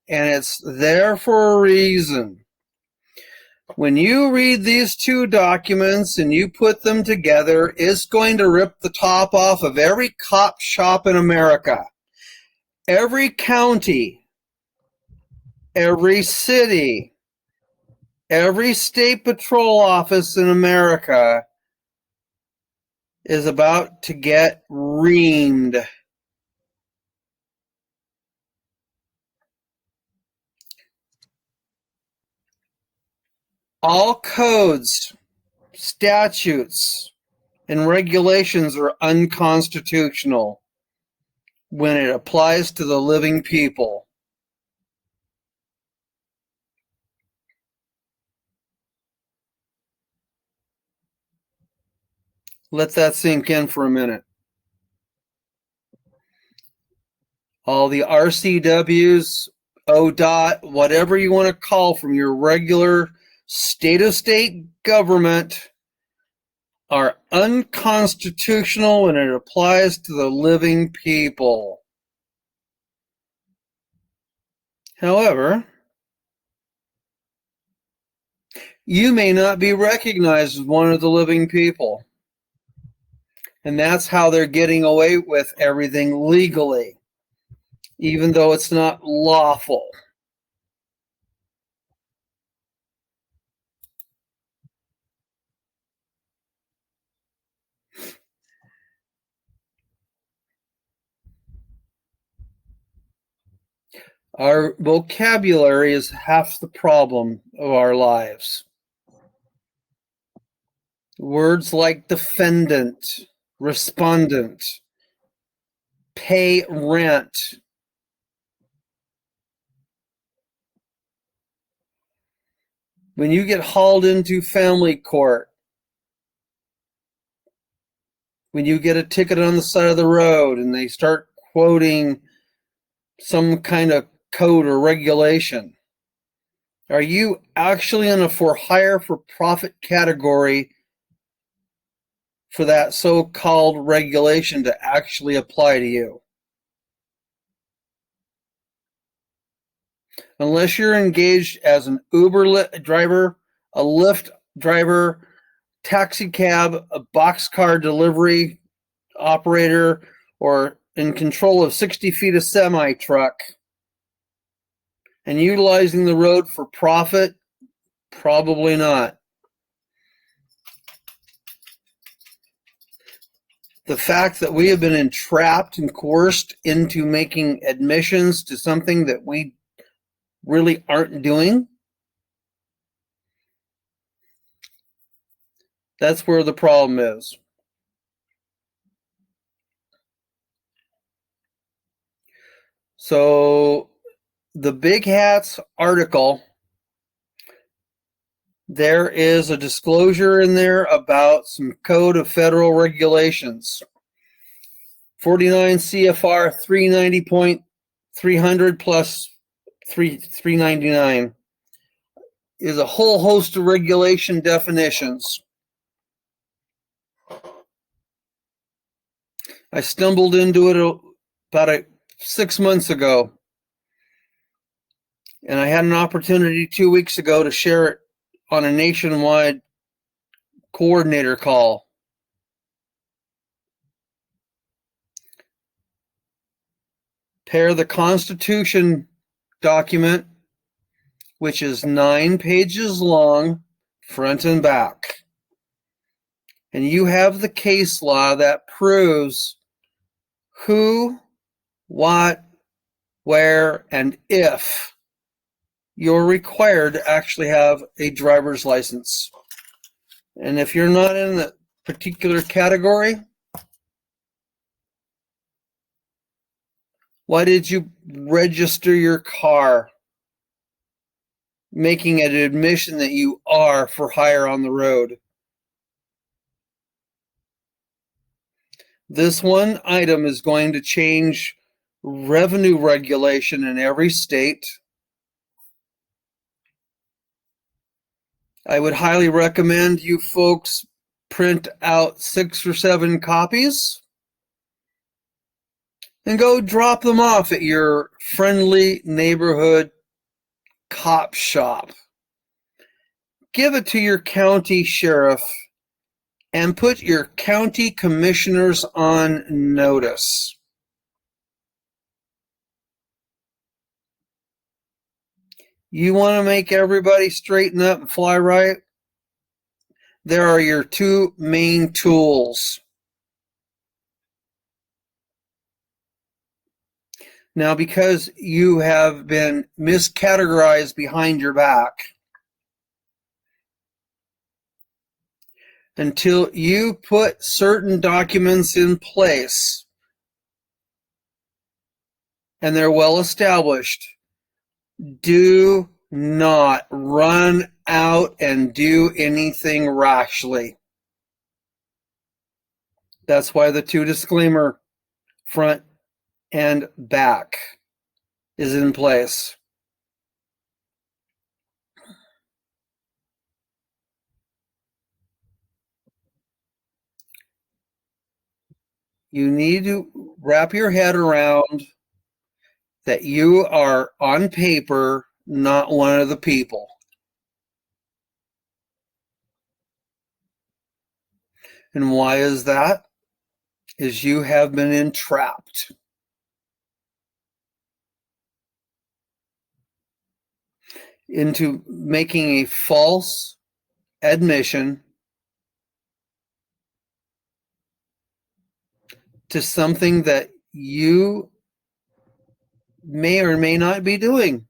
and it's there for a reason. When you read these two documents and you put them together, it's going to rip the top off of every cop shop in America. Every county, every city, every state patrol office in America is about to get reamed. All codes, statutes, and regulations are unconstitutional when it applies to the living people. Let that sink in for a minute. All the RCWs, ODOT, whatever you want to call from your regular state-of-state government are unconstitutional when it applies to the living people. However, you may not be recognized as one of the living people. And that's how they're getting away with everything legally, even though it's not lawful. Our vocabulary is half the problem of our lives. Words like defendant, respondent, pay rent, when you get hauled into family court, when you get a ticket on the side of the road and they start quoting some kind of code or regulation, are you actually in a for hire for profit category for that so-called regulation to actually apply to you? Unless you're engaged as an Uber driver, a Lyft driver, taxi cab, a boxcar delivery operator, or in control of 60 feet of semi-truck, and utilizing the road for profit, probably not. The fact that we have been entrapped and coerced into making admissions to something that we really aren't doing, that's where the problem is. So the Big Hats article, there is a disclosure in there about some Code of Federal Regulations. 49 CFR 390.300 plus 399 is a whole host of regulation definitions. I stumbled into it about 6 months ago, and I had an opportunity 2 weeks ago to share it on a nationwide coordinator call. Pair the Constitution document, which is 9 pages long, front and back. And you have the case law that proves who, what, where, and if you're required to actually have a driver's license. And if you're not in that particular category, why did you register your car, making an admission that you are for hire on the road? This one item is going to change revenue regulation in every state. I would highly recommend you folks print out 6 or 7 copies and go drop them off at your friendly neighborhood cop shop. Give it to your county sheriff and put your county commissioners on notice. You want to make everybody straighten up and fly right? There are your two main tools. Now, because you have been miscategorized behind your back, until you put certain documents in place and they're well established, do not run out and do anything rashly. That's why the two disclaimer, front and back, is in place. You need to wrap your head around that you are on paper not one of the people. And why is that? Is you have been entrapped. Into making a false admission to something that you may or may not be doing.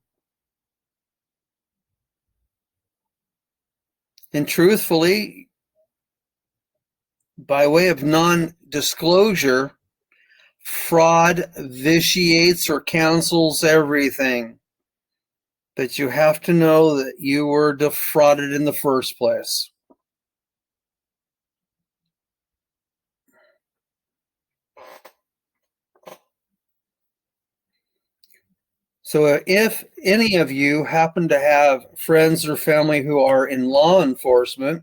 And truthfully, by way of non-disclosure, fraud vitiates or cancels everything. But you have to know that you were defrauded in the first place. So if any of you happen to have friends or family who are in law enforcement,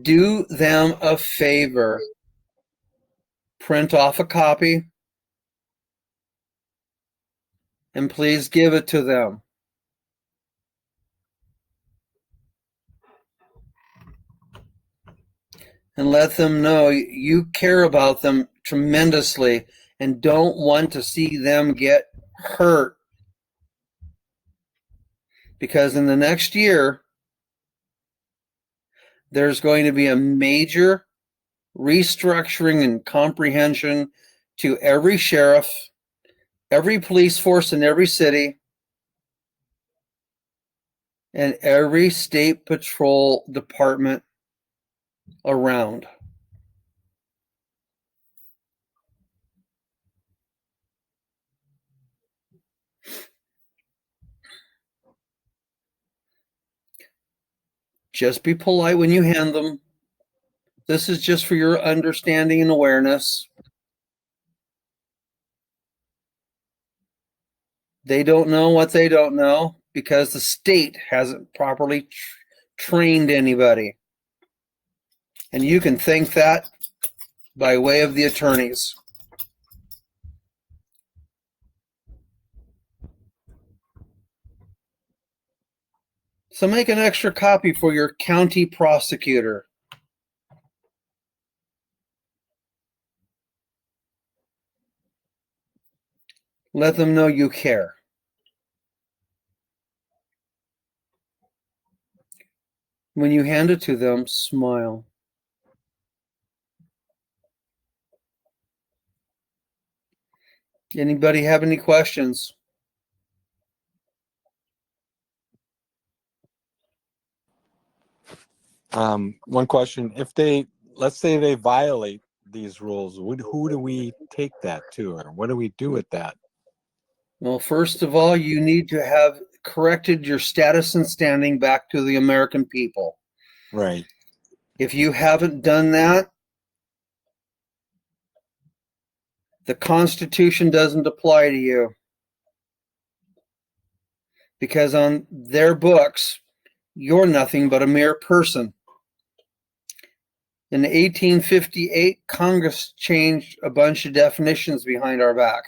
do them a favor. Print off a copy and please give it to them. And let them know you care about them tremendously and don't want to see them get hurt. Because in the next year, there's going to be a major restructuring and comprehension to every sheriff, every police force in every city, and every state patrol department around. Just be polite when you hand them. This is just for your understanding and awareness. They don't know what they don't know because the state hasn't properly trained anybody. And you can thank that by way of the attorneys. So make an extra copy for your county prosecutor. Let them know you care. When you hand it to them, smile. Anybody have any questions? One question: if let's say they violate these rules, who do we take that to, or what do we do with that? Well, first of all, you need to have corrected your status and standing back to the American people. Right. If you haven't done that, the Constitution doesn't apply to you. Because on their books, you're nothing but a mere person. In 1858, Congress changed a bunch of definitions behind our back.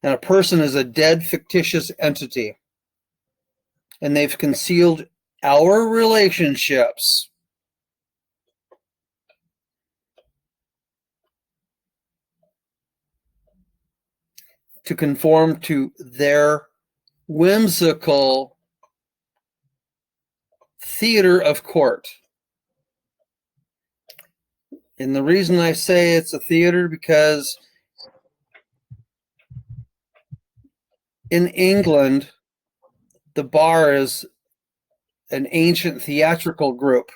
And a person is a dead, fictitious entity. and they've concealed our relationships to conform to their whimsical theater of court. And the reason I say it's a theater because in England, the bar is an ancient theatrical group.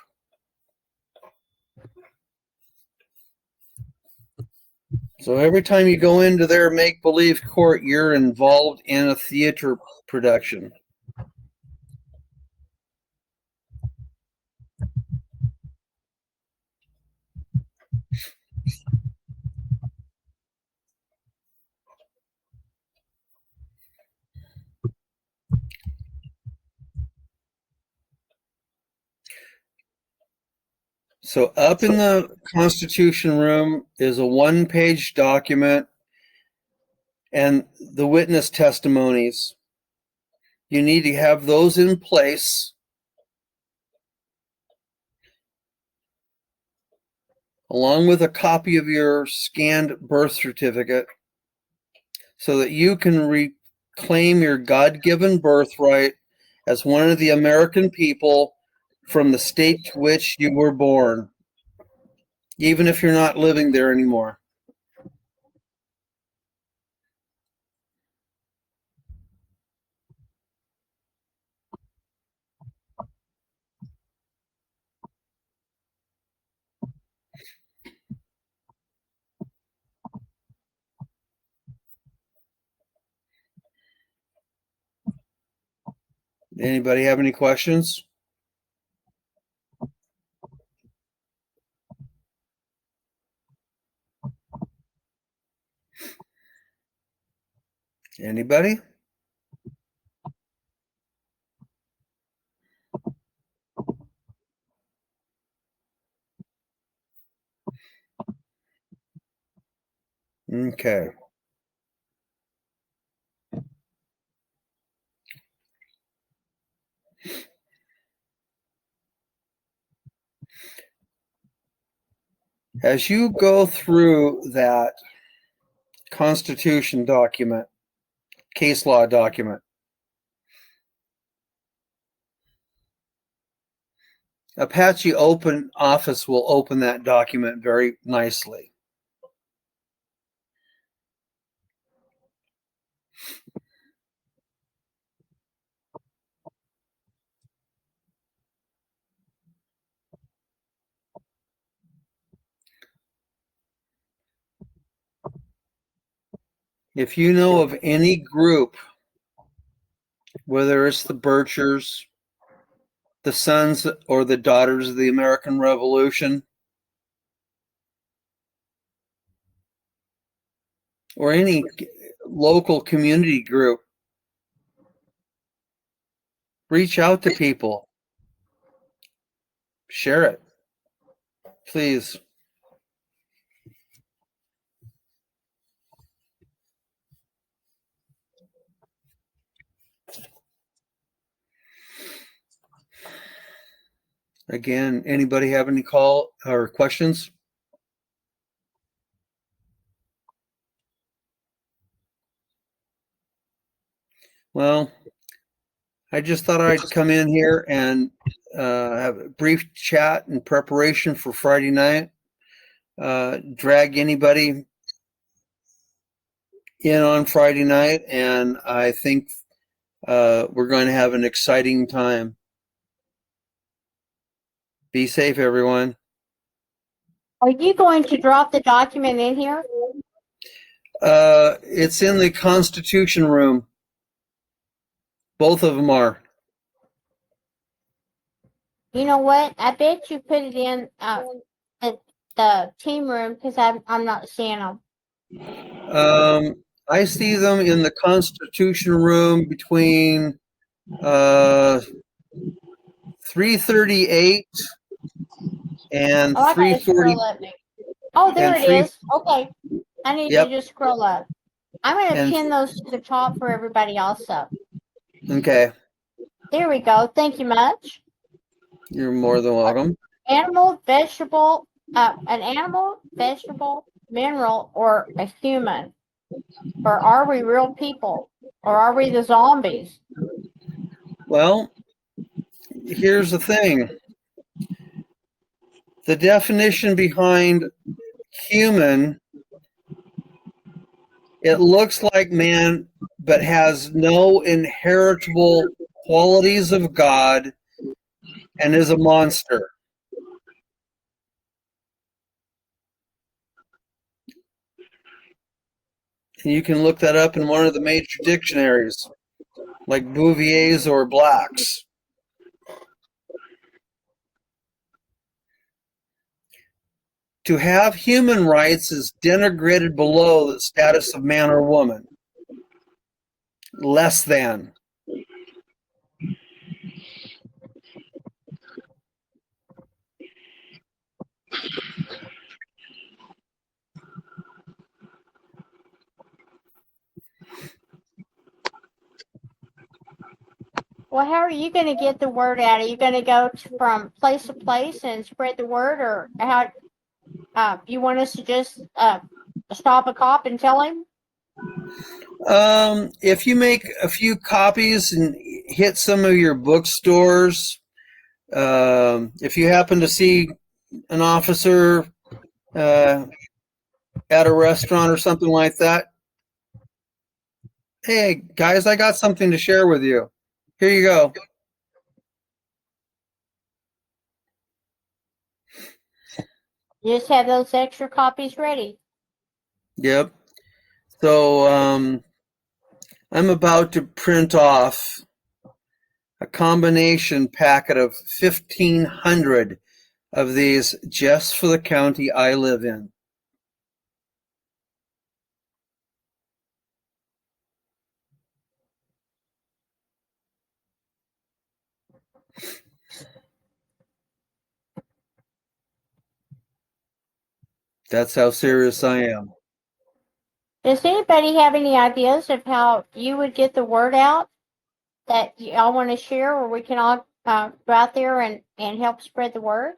So every time you go into their make-believe court, you're involved in a theater production. So up in the Constitution room is a one-page document and the witness testimonies. You need to have those in place along with a copy of your scanned birth certificate so that you can reclaim your God-given birthright as one of the American people from the state to which you were born, even if you're not living there anymore. Anybody have any questions? Anybody? Okay. As you go through that Constitution document, case law document, Apache Open Office will open that document very nicely. If you know of any group, whether it's the Birchers, the Sons or the Daughters of the American Revolution, or any local community group, reach out to people. Share it, please. Again, anybody have any call or questions? Well, I just thought I'd come in here and have a brief chat in preparation for Friday night. Drag anybody in on Friday night, and I think we're going to have an exciting time. Be safe, everyone. Are you going to drop the document in here? It's in the Constitution room. Both of them are. You know what? I bet you put it in at the team room because I'm not seeing them. I see them in the Constitution room between 338 and Oh, I gotta 340. scroll up. Oh, there and it is. Okay. I need Yep. to just scroll up. I'm going to And- pin those to the top for everybody also. Okay. There we go. Thank you much. You're more than welcome. Animal, vegetable, an animal, vegetable, mineral, or a human? Or are we real people? Or are we the zombies? Well, here's the thing. The definition behind human, it looks like man, but has no inheritable qualities of God and is a monster. And you can look that up in one of the major dictionaries, like Bouvier's or Black's. To have human rights is denigrated below the status of man or woman. Less than. Well, how are you going to get the word out? Are you going to go from place to place and spread the word, or how? You want us to just stop a cop and tell him? If you make a few copies and hit some of your bookstores, if you happen to see an officer at a restaurant or something like that, hey guys, I got something to share with you. Here you go. You just have those extra copies ready. Yep. So I'm about to print off a combination packet of 1,500 of these just for the county I live in. That's how serious I am. Does anybody have any ideas of how you would get the word out that y'all want to share, or we can all go out there and help spread the word?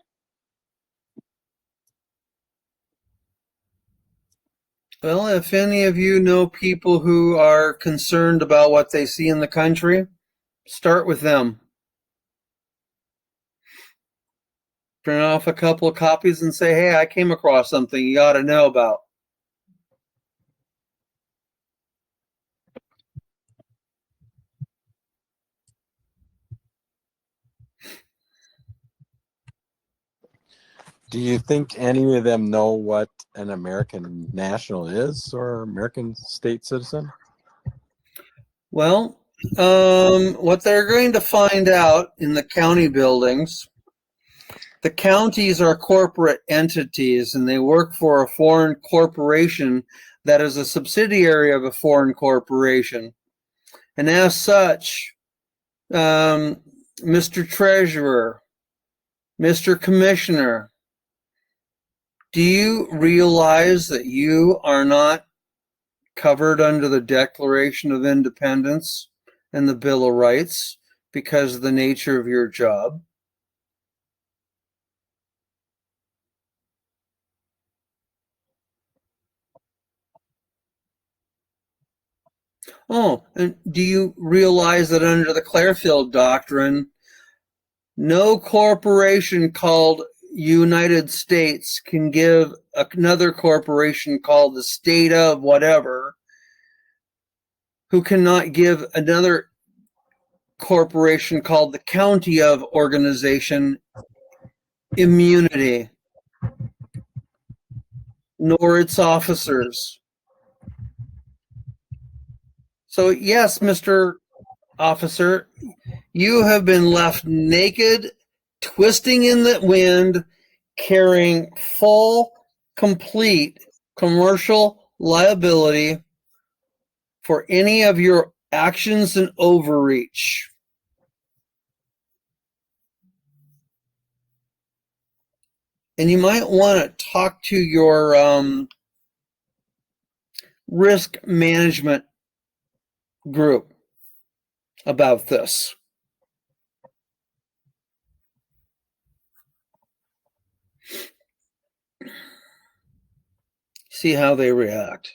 Well, if any of you know people who are concerned about what they see in the country, start with them. Print off a couple of copies and say, hey, I came across something you ought to know about. Do you think any of them know what an American national is or American state citizen? Well, what they're going to find out in the county buildings, the counties are corporate entities and they work for a foreign corporation that is a subsidiary of a foreign corporation. And as such, Mr. Treasurer, Mr. Commissioner, do you realize that you are not covered under the Declaration of Independence and the Bill of Rights because of the nature of your job? Oh, and do you realize that under the Clearfield Doctrine, no corporation called United States can give another corporation called the state of whatever, who cannot give another corporation called the county of organization immunity, nor its officers. So yes, Mr. Officer, you have been left naked, twisting in the wind, carrying full, complete commercial liability for any of your actions and overreach. And you might want to talk to your risk management group about this. See how they react.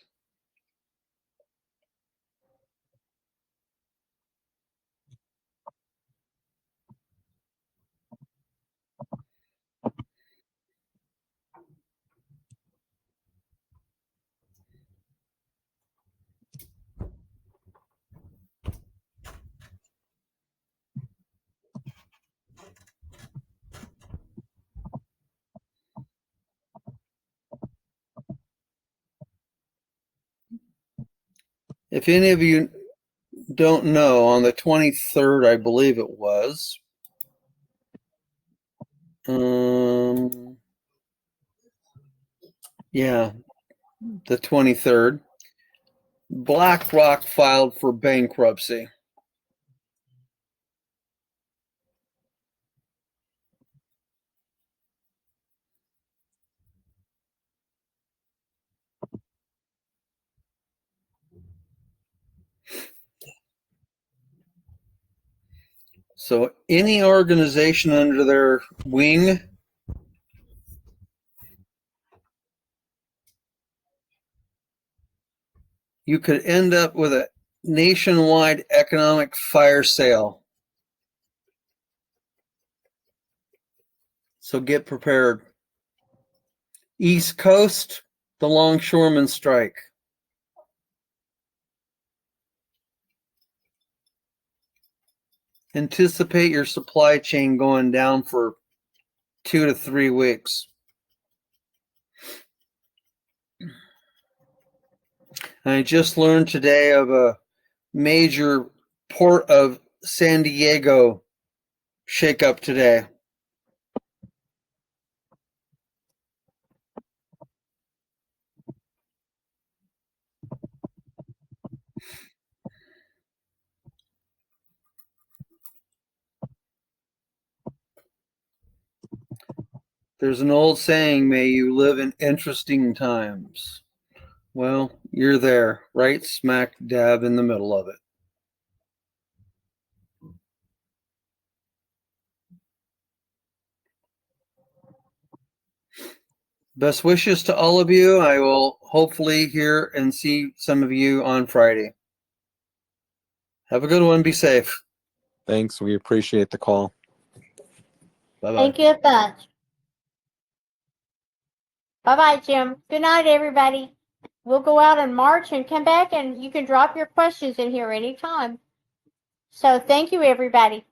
If any of you don't know, on the 23rd, I believe it was, yeah, the 23rd, BlackRock filed for bankruptcy. So any organization under their wing you could end up with a nationwide economic fire sale. So get prepared. East Coast, the longshoremen strike. Anticipate your supply chain going down for 2 to 3 weeks. I just learned today of a major port of San Diego shakeup today. There's an old saying, may you live in interesting times. Well, you're there, right smack dab in the middle of it. Best wishes to all of you. I will hopefully hear and see some of you on Friday. Have a good one. Be safe. Thanks. We appreciate the call. Bye-bye. Thank you a bunch. Bye-bye, Jim. Good night, everybody. We'll go out in March and come back, and you can drop your questions in here anytime. So thank you, everybody.